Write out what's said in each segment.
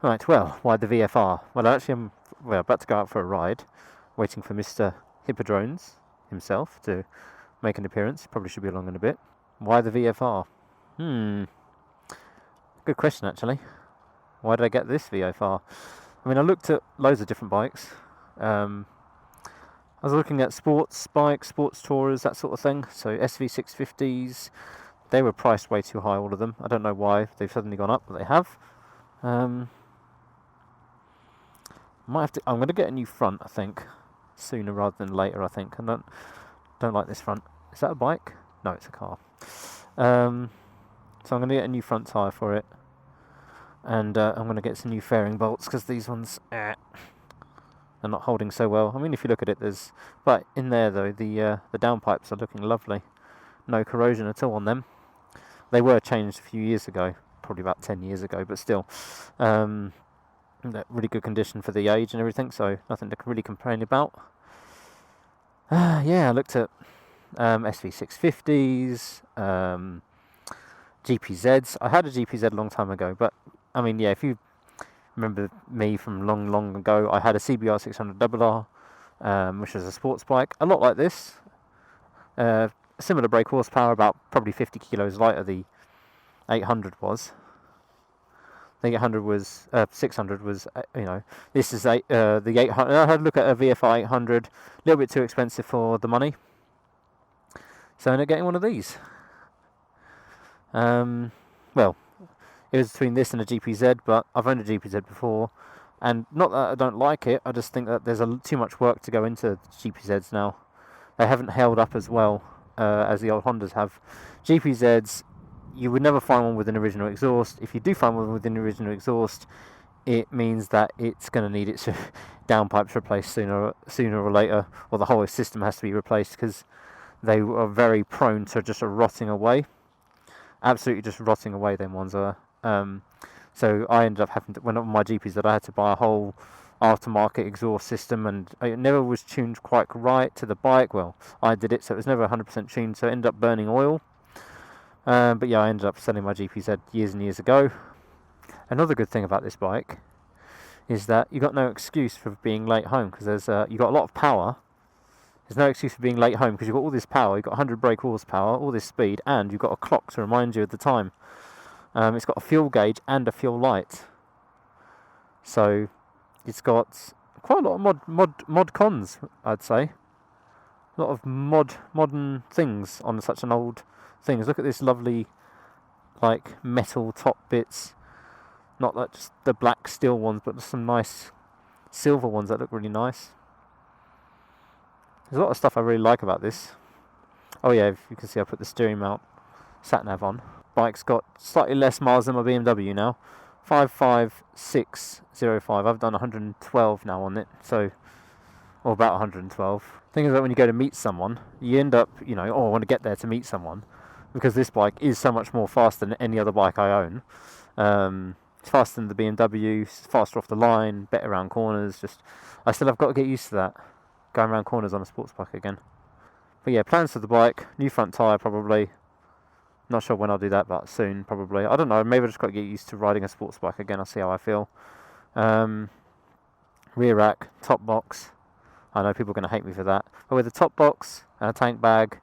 Right, well, why the VFR? Well, actually, I'm about to go out for a ride, waiting for Mr. Hippodrones himself to make an appearance. Probably should be along in a bit. Why the VFR? Good question, actually. Why did I get this VFR? I mean, I looked at loads of different bikes. I was looking at sports bikes, sports tourers, that sort of thing. So SV650s, they were priced way too high, all of them. I don't know why they've suddenly gone up, but they have. Might have to. I'm going to get a new front, I think, sooner rather than later. I think. I don't like this front. Is that a bike? No, it's a car. So I'm going to get a new front tyre for it, and I'm going to get some new fairing bolts because these ones are not holding so well. I mean, if you look at it, but in there though, the downpipes are looking lovely. No corrosion at all on them. They were changed a few years ago, probably about 10 years ago, but still. Really good condition for the age and everything, so nothing to really complain about. I looked at SV650s, GPZs. I had a GPZ a long time ago, but I mean, if you remember me from long ago, I had a CBR 600RR, which was a sports bike, a lot like this. Similar brake horsepower, about probably 50 kilos lighter the 800 was. The 800 was 600 was this is the 800. I had a look at a VFR 800, a little bit too expensive for the money, so I ended up getting one of these. Well, it was between this and a GPZ, but I've owned a GPZ before, and not that I don't like it, I just think that there's too much work to go into GPZs now. They haven't held up as well as the old Hondas have. GPZs, you would never find one with an original exhaust. If you do find one with an original exhaust, it means that it's going to need its downpipes replaced sooner or later, or the whole system has to be replaced, because they are very prone to just rotting away. Absolutely just rotting away, them ones are. So I ended up having to, when on my GPs, that I had to buy a whole aftermarket exhaust system, and it never was tuned quite right to the bike. Well, I did it, so it was never 100% tuned, so it ended up burning oil. But I ended up selling my GPZ years and years ago. Another good thing about this bike is that you got no excuse for being late home, because you got a lot of power. There's no excuse for being late home because you've got all this power. You've got 100 brake horsepower, all this speed, and you've got a clock to remind you of the time. It's got a fuel gauge and a fuel light. So it's got quite a lot of mod cons, I'd say. A lot of modern things on such an old thing. Look at this lovely, like, metal top bits. Not like just the black steel ones, but some nice silver ones that look really nice. There's a lot of stuff I really like about this. Oh yeah, if you can see, I put the steering mount sat-nav on. Bike's got slightly less miles than my BMW now. 55605. I've done 112 now on it, or about 112. Thing is that when you go to meet someone, you end up, I want to get there to meet someone, because this bike is so much more faster than any other bike I own. It's faster than the BMW, it's faster off the line, better around corners. I still have got to get used to that, going around corners on a sports bike again. But yeah, plans for the bike: new front tyre probably. Not sure when I'll do that, but soon probably. I don't know, maybe I just got to get used to riding a sports bike again. I'll see how I feel. Rear rack, top box. I know people are going to hate me for that, but with a top box and a tank bag,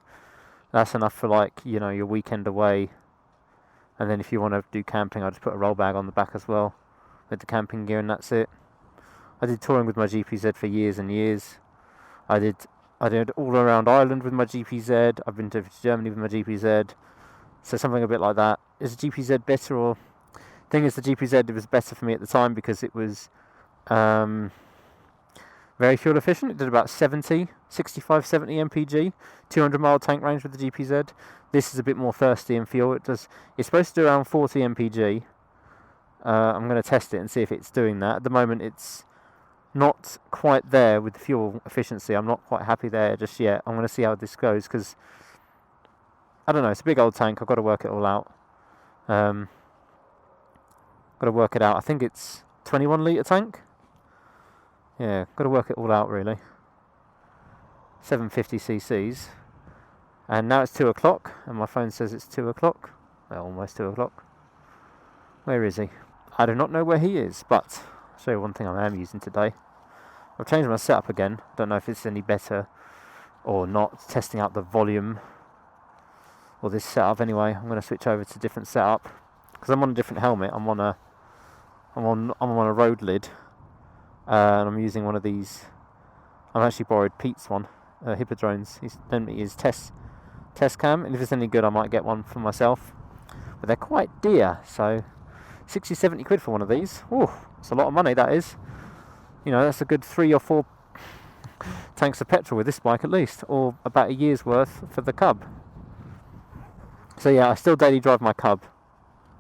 that's enough for your weekend away. And then if you want to do camping, I just put a roll bag on the back as well with the camping gear, and that's it. I did touring with my GPZ for years and years. I did all around Ireland with my GPZ. I've been to Germany with my GPZ. So something a bit like that. Is the GPZ better, or... Thing is, the GPZ, it was better for me at the time because it was very fuel efficient. It did about 65, 70 mpg, 200 mile tank range with the GPZ. This is a bit more thirsty in fuel. It's supposed to do around 40 mpg. I'm going to test it and see if it's doing that. At the moment, it's not quite there with the fuel efficiency. I'm not quite happy there just yet. I'm going to see how this goes, because I don't know, it's a big old tank. I've got to work it all out. Got to work it out. I think it's 21 litre tank. Yeah, got to work it all out really. 750 cc's. And now it's 2 o'clock, and my phone says it's 2 o'clock. Well, almost 2 o'clock. Where is he? I do not know where he is, but I'll show you one thing I am using today. I've changed my setup again. Don't know if it's any better or not. Testing out the volume or this setup anyway. I'm going to switch over to a different setup because I'm on a different helmet. I'm on a road lid, and I'm using one of these. I've actually borrowed Pete's one, Hippodrones. He's lent me his test cam, and if it's any good, I might get one for myself. But they're quite dear, so 60-70 quid for one of these. Ooh, it's a lot of money, that is. You know, that's a good 3 or 4 tanks of petrol with this bike at least, or about a year's worth for the Cub. So yeah, I still daily drive my Cub,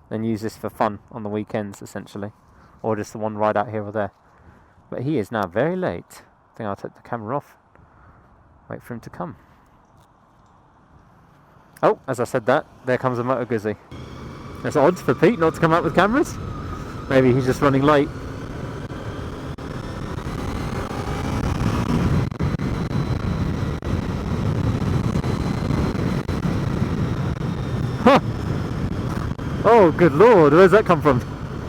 then use this for fun on the weekends essentially, or just the one ride out here or there. But he is now very late. I think I'll take the camera off, wait for him to come. Oh, as I said that, there comes a Moto Guzzi. It's odd for Pete not to come out with cameras. Maybe he's just running late. Huh. Oh, good lord, where's that come from?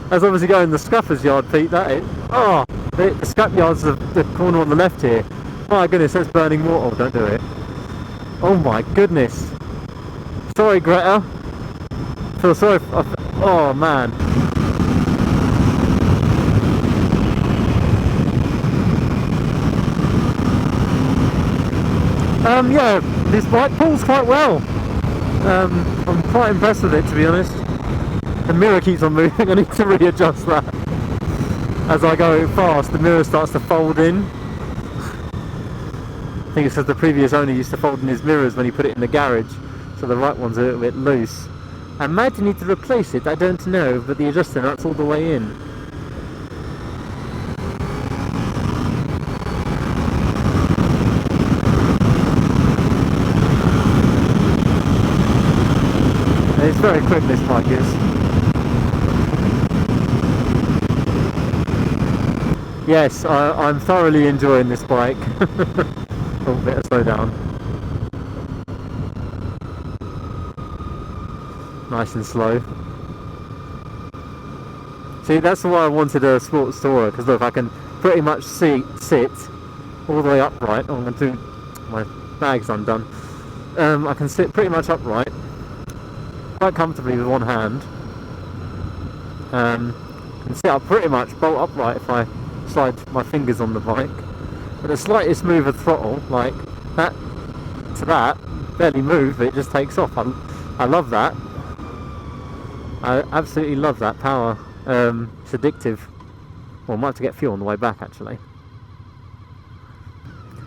That's obviously going in the scrapper's yard, Pete, that is. Oh, the scrap yard's the corner on the left here. My goodness, that's burning water. Oh, don't do it. Oh my goodness. Sorry, Greta. Feel sorry. Oh man. Yeah, this bike pulls quite well. I'm quite impressed with it, to be honest. The mirror keeps on moving. I need to readjust that. As I go fast, the mirror starts to fold in. I think it's because the previous owner used to fold in his mirrors when he put it in the garage, so the right one's a little bit loose. I might need to replace it, I don't know, but the adjuster nut's all the way in. It's very quick, this bike is. Yes, I'm thoroughly enjoying this bike. Oh, better slow down. Nice and slow. See, that's why I wanted a sports tourer, because look, I can pretty much sit all the way upright. Oh, I'm going to do my bag's undone. I can sit pretty much upright, quite comfortably with one hand. Can sit up pretty much bolt upright if I slide my fingers on the bike. But a slightly smoother throttle, like that to that, barely move, but it just takes off. I love that. I absolutely love that power. It's addictive. Well, I might have to get fuel on the way back actually.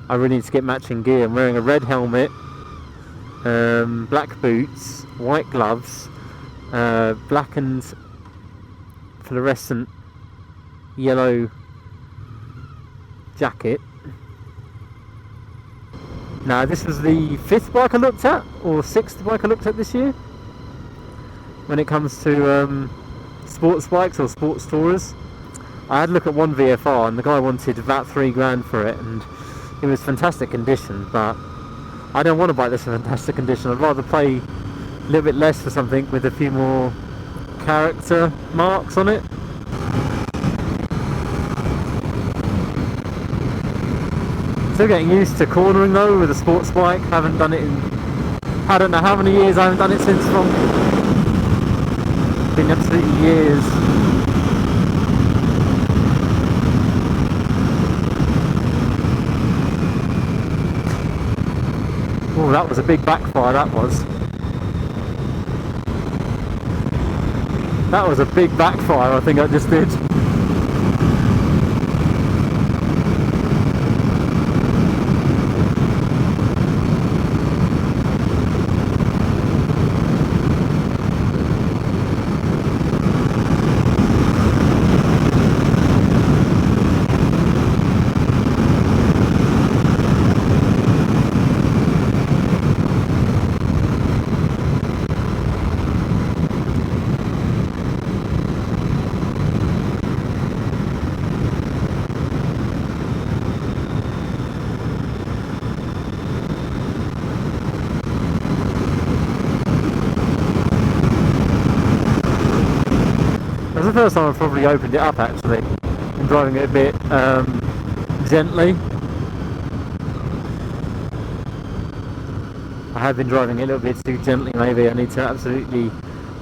I really need to get matching gear. I'm wearing a red helmet, black boots, white gloves, black and fluorescent yellow jacket. Now, this was the 5th bike I looked at, or 6th bike I looked at this year, when it comes to sports bikes or sports tourers. I had a look at one VFR and the guy wanted about 3 grand for it, and it was fantastic condition, but I don't want a bike that's in fantastic condition. I'd rather pay a little bit less for something with a few more character marks on it. Still getting used to cornering though with a sports bike. Haven't done it in, I don't know how many years. I haven't done it since from, been absolutely years. Oh, that was a big backfire, that was. That was a big backfire, I think I just did. That's the first time I've probably opened it up actually. I'm driving it a bit gently. I have been driving it a little bit too gently maybe. I need to absolutely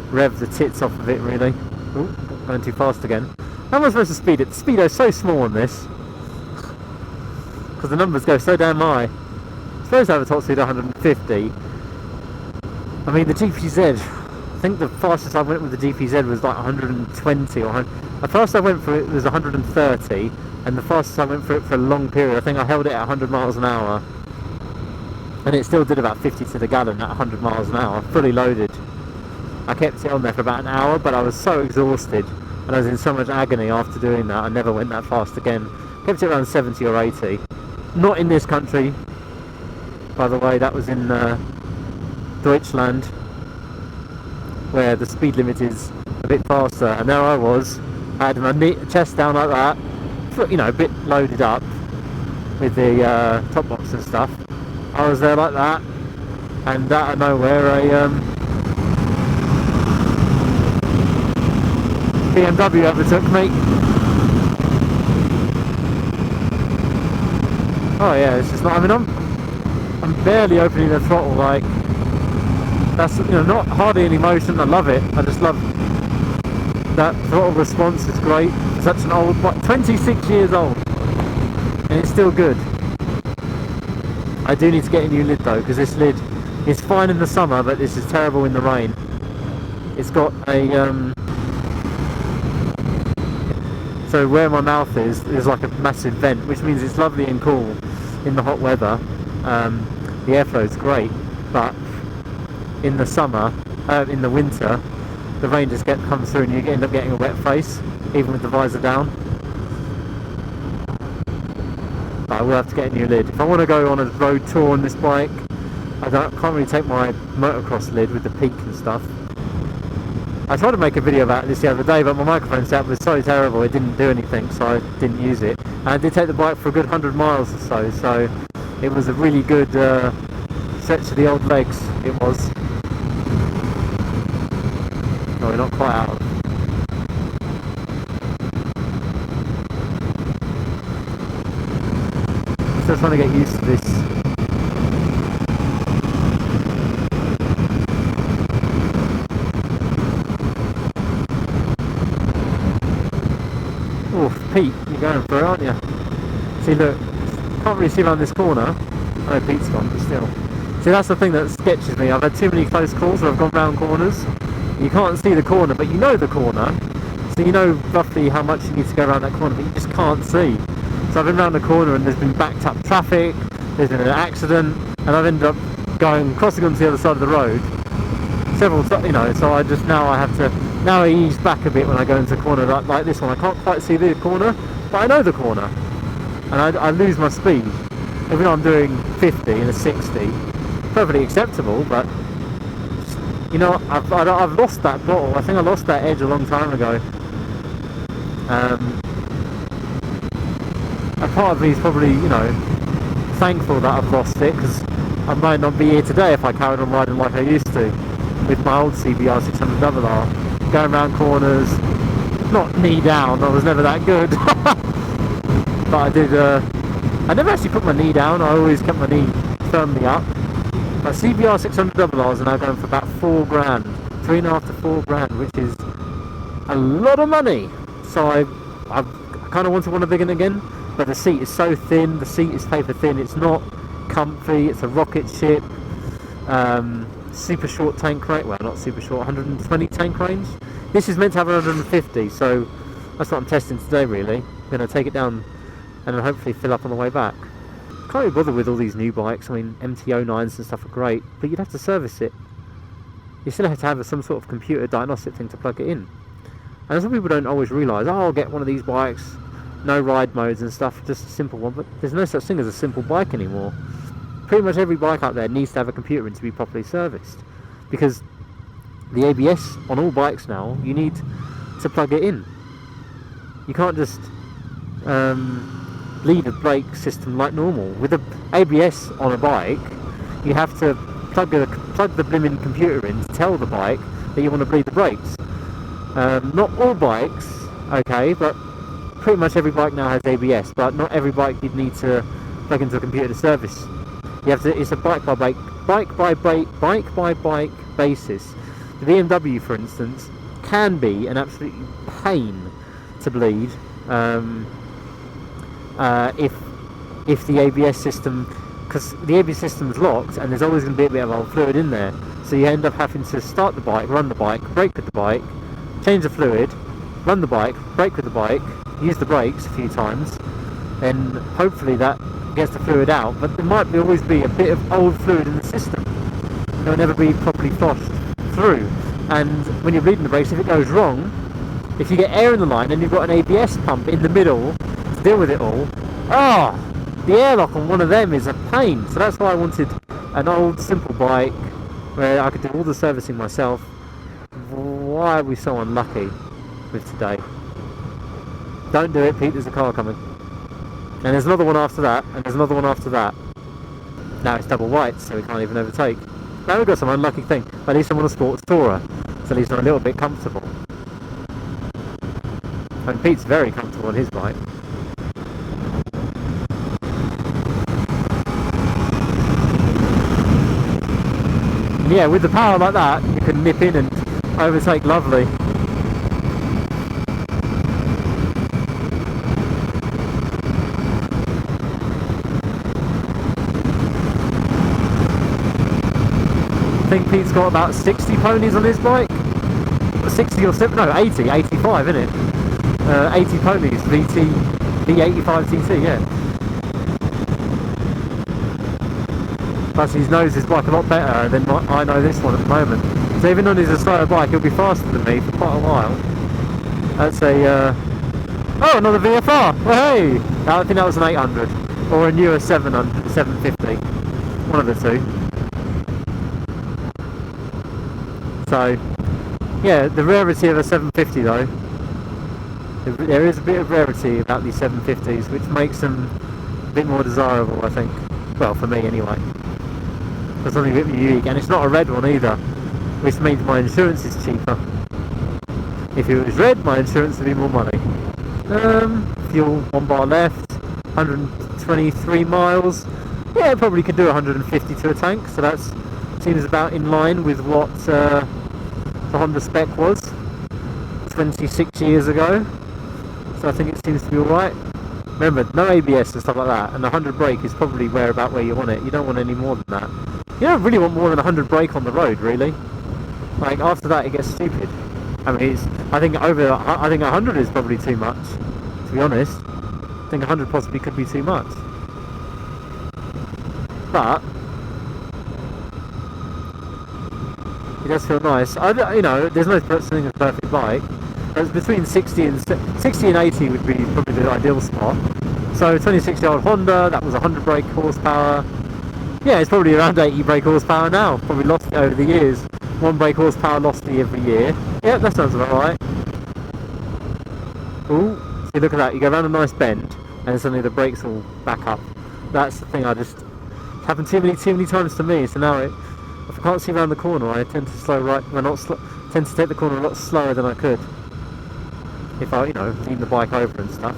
rev the tits off of it really. Ooh, going too fast again. How am I supposed to speed it? The speedo's so small on this. Because the numbers go so damn high. I'm supposed to have a top speed of 150. I mean the GPZ, I think the fastest I went with the GPZ was like 120 or 100. The fastest I went for it was 130, and the fastest I went for it for a long period, I think I held it at 100 miles an hour. And it still did about 50 to the gallon at 100 miles an hour, fully loaded. I kept it on there for about an hour, but I was so exhausted and I was in so much agony after doing that, I never went that fast again. Kept it around 70 or 80. Not in this country, by the way, that was in Deutschland, where the speed limit is a bit faster, and there I was, I had my chest down like that, you know, a bit loaded up with the top box and stuff. I was there like that, and out of nowhere a BMW overtook me. Oh yeah, it's just not, I mean I'm barely opening the throttle, like, that's, you know, not hardly any motion. I love it. I just love that throttle response. Is great. It's such an old, what, 26 years old, and it's still good. I do need to get a new lid though, because this lid is fine in the summer, but this is terrible in the rain. It's got a so where my mouth is like a massive vent, which means it's lovely and cool in the hot weather. The airflow is great, but in the summer, in the winter, the rain just comes through and you end up getting a wet face, even with the visor down. But I will have to get a new lid. If I want to go on a road tour on this bike, I can't really take my motocross lid with the peak and stuff. I tried to make a video about this the other day, but my microphone setup was so terrible it didn't do anything, so I didn't use it. And I did take the bike for a good 100 miles or so, so it was a really good stretch of the old legs, it was. No, we're not quite out. Still trying to get used to this. Oh, Pete, you're going for it, aren't you? See, look, can't really see around this corner. Oh, Pete's gone, but still. See, that's the thing that sketches me. I've had too many close calls where I've gone round corners. You can't see the corner, but you know the corner. So you know roughly how much you need to go around that corner, but you just can't see. So I've been round the corner and there's been backed up traffic, there's been an accident, and I've ended up crossing onto the other side of the road several times, you know, so I have to ease back a bit when I go into a corner like this one. I can't quite see the corner, but I know the corner, and I lose my speed. Even though I'm doing 50 and a 60, perfectly acceptable, but you know, I've lost that bottle. I think I lost that edge a long time ago. A part of me is probably, you know, thankful that I've lost it, because I might not be here today if I carried on riding like I used to with my old CBR600RR, going around corners, not knee down. I was never that good, but I did. I never actually put my knee down. I always kept my knee firmly up. My CBR600RRs are now going for about £4 grand, 3.5 to 4 grand, which is a lot of money. So I kind of wanted one bigger again, but the seat is so thin. The seat is paper thin. It's not comfy. It's a rocket ship. Super short tank range. Well, not super short. 120 tank range. This is meant to have 150, so that's what I'm testing today. Really, I'm going to take it down and then hopefully fill up on the way back. Can't be bothered with all these new bikes. I mean, MT-09s and stuff are great, but you'd have to service it. You still have to have some sort of computer diagnostic thing to plug it in. And some people don't always realise, oh, I'll get one of these bikes, no ride modes and stuff, just a simple one. But there's no such thing as a simple bike anymore. Pretty much every bike out there needs to have a computer in to be properly serviced, because the ABS on all bikes now, you need to plug it in. You can't just leave a brake system like normal. With the ABS on a bike, you have to plug the blimmin' computer in to tell the bike that you want to bleed the brakes. Not all bikes, okay, but pretty much every bike now has ABS, but not every bike you'd need to plug into a computer to service. You have to. It's a bike by bike basis. The BMW, for instance, can be an absolute pain to bleed if the ABS system, because the ABS system's locked and there's always going to be a bit of old fluid in there, so you end up having to start the bike, run the bike, brake with the bike, change the fluid, run the bike, brake with the bike, use the brakes a few times, and hopefully that gets the fluid out, but there might always be a bit of old fluid in the system. It'll never be properly flushed through, and when you're bleeding the brakes, if it goes wrong, if you get air in the line and you've got an ABS pump in the middle to deal with it all, the airlock on one of them is a pain. So that's why I wanted an old simple bike where I could do all the servicing myself. Why are we so unlucky with today? Don't do it, Pete, there's a car coming. And there's another one after that, and there's another one after that. Now it's double white, so we can't even overtake. Now we've got some unlucky thing, but at least I'm on a sports tourer, so at least I'm a little bit comfortable. And Pete's very comfortable on his bike. And yeah, with the power like that, you can nip in and overtake lovely. I think Pete's got about 60 ponies on his bike. 60 or 7, no, 80, 85, isn't it? 80 ponies, V85 TT, yeah. Plus he knows his bike a lot better than I know this one at the moment. So even on his slower bike, he'll be faster than me for quite a while. That's a, oh, another VFR, well, hey! I think that was an 800, or a newer 700, 750, one of the two. So, yeah, the rarity of a 750 though, there is a bit of rarity about these 750s, which makes them a bit more desirable, I think. Well, for me anyway. For something a bit unique, and it's not a red one either, which means my insurance is cheaper. If it was red, my insurance would be more money. Fuel, 1 bar left, 123 miles. Yeah, it probably could do 150 to a tank, so that seems about in line with what the Honda spec was 26 years ago. So I think it seems to be alright. Remember, no ABS and stuff like that, and 100 brake is probably about where you want it. You don't want any more than that. You don't really want more than 100 brake on the road, really. Like, after that it gets stupid. I mean, I think 100 is probably too much, to be honest. I think 100 possibly could be too much. But it does feel nice. You know, there's no such thing as a perfect bike. But between 60 and 80 would be probably the ideal spot. So 26-year-old Honda, that was 100 brake horsepower. Yeah, it's probably around 80 brake horsepower now. Probably lost it over the years. 1 brake horsepower lost it every year. Yeah, that sounds about right. Ooh, see, look at that. You go around a nice bend, and suddenly the brakes will back up. That's the thing. It's happened too many times to me. So now if I can't see around the corner, I tend to tend to take the corner a lot slower than I could if I, lean the bike over and stuff.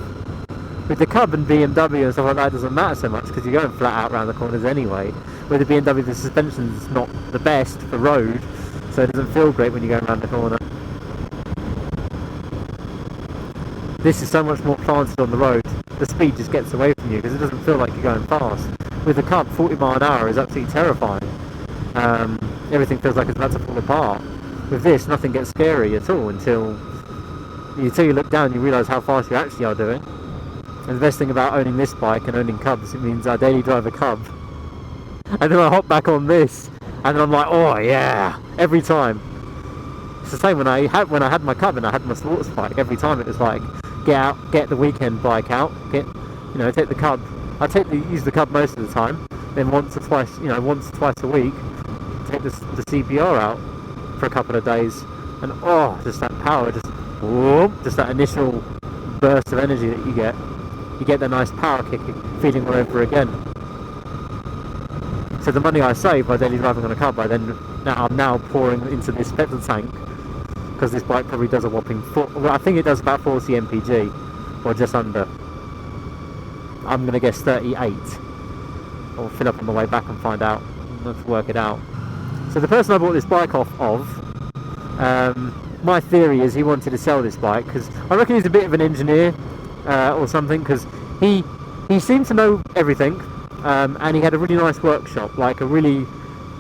With the Cub and BMW and stuff like that, it doesn't matter so much because you're going flat out around the corners anyway. With the BMW, the suspension's not the best for road, so it doesn't feel great when you're going around the corner. This is so much more planted on the road. The speed just gets away from you because it doesn't feel like you're going fast. With the Cub, 40 mile an hour is absolutely terrifying. Everything feels like it's about to fall apart. With this, nothing gets scary at all until you look down and you realise how fast you actually are doing. And the best thing about owning this bike and owning Cubs, it means I daily drive a Cub. And then I hop back on this, and I'm like, oh yeah, every time. It's the same when I had my Cub and I had my sports bike. Every time it was like, get out, get the weekend bike out, take the Cub. Use the Cub most of the time. Then once or twice a week, take the CPR out for a couple of days, and just that power, just that initial burst of energy that you get that nice power kick feeling all over again. So the money I save by daily driving on a Cub, I'm now pouring into this petrol tank because this bike probably does a whopping well, I think it does about 40 mpg, or just under. I'm going to guess 38. I'll fill up on the way back and find out. Let's work it out. So the person I bought this bike off of, my theory is he wanted to sell this bike because I reckon he's a bit of an engineer or something, because he seemed to know everything, and he had a really nice workshop, like a really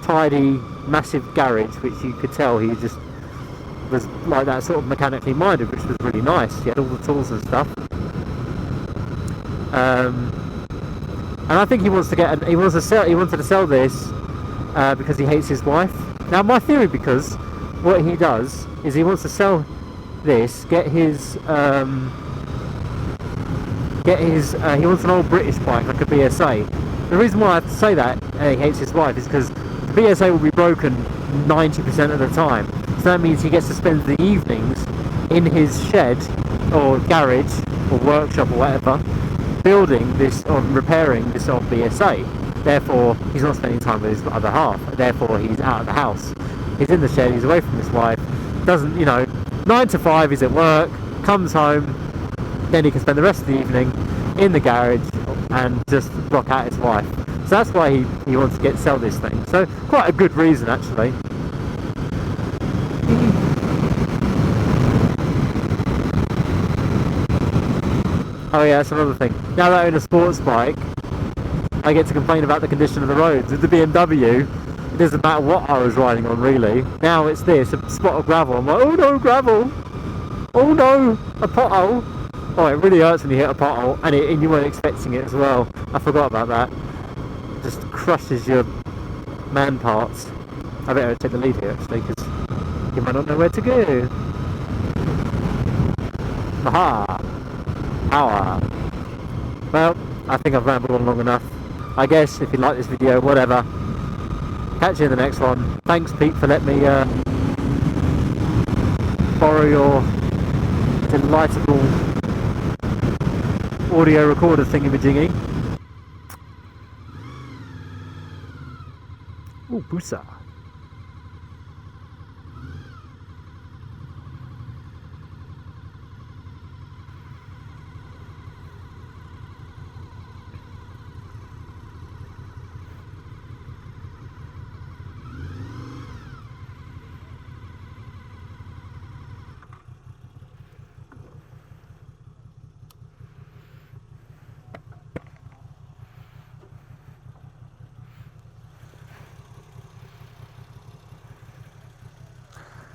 tidy, massive garage, which you could tell he just was like that, sort of mechanically minded, which was really nice. He had all the tools and stuff. And I think he wanted to sell this because he hates his wife. Now my theory, because what he does is he wants to sell this, he wants an old British bike like a BSA. The reason why I have to say that he hates his wife is because the BSA will be broken 90% of the time. So that means he gets to spend the evenings in his shed or garage or workshop or whatever, building this or repairing this old BSA. Therefore he's not spending time with his other half, therefore he's out of the house, he's in the shed, he's away from his wife, doesn't, 9 to 5 he's at work, comes home, then he can spend the rest of the evening in the garage and just rock out his wife. So that's why he wants to sell this thing. So quite a good reason, actually. Oh yeah, that's another thing. Now that I own a sports bike, I get to complain about the condition of the roads. With the BMW, it doesn't matter what I was riding on, really. Now it's this, a spot of gravel. I'm like, oh no, gravel! Oh no, a pothole! Oh, it really hurts when you hit a pothole, and you weren't expecting it as well. I forgot about that. It just crushes your man parts. I better take the lead here, actually, because you might not know where to go. Aha! Power! Well, I think I've rambled on long enough. I guess if you like this video, whatever. Catch you in the next one. Thanks, Pete, for letting me borrow your delightful audio recorder thingy-majiggy. Ooh, boosa.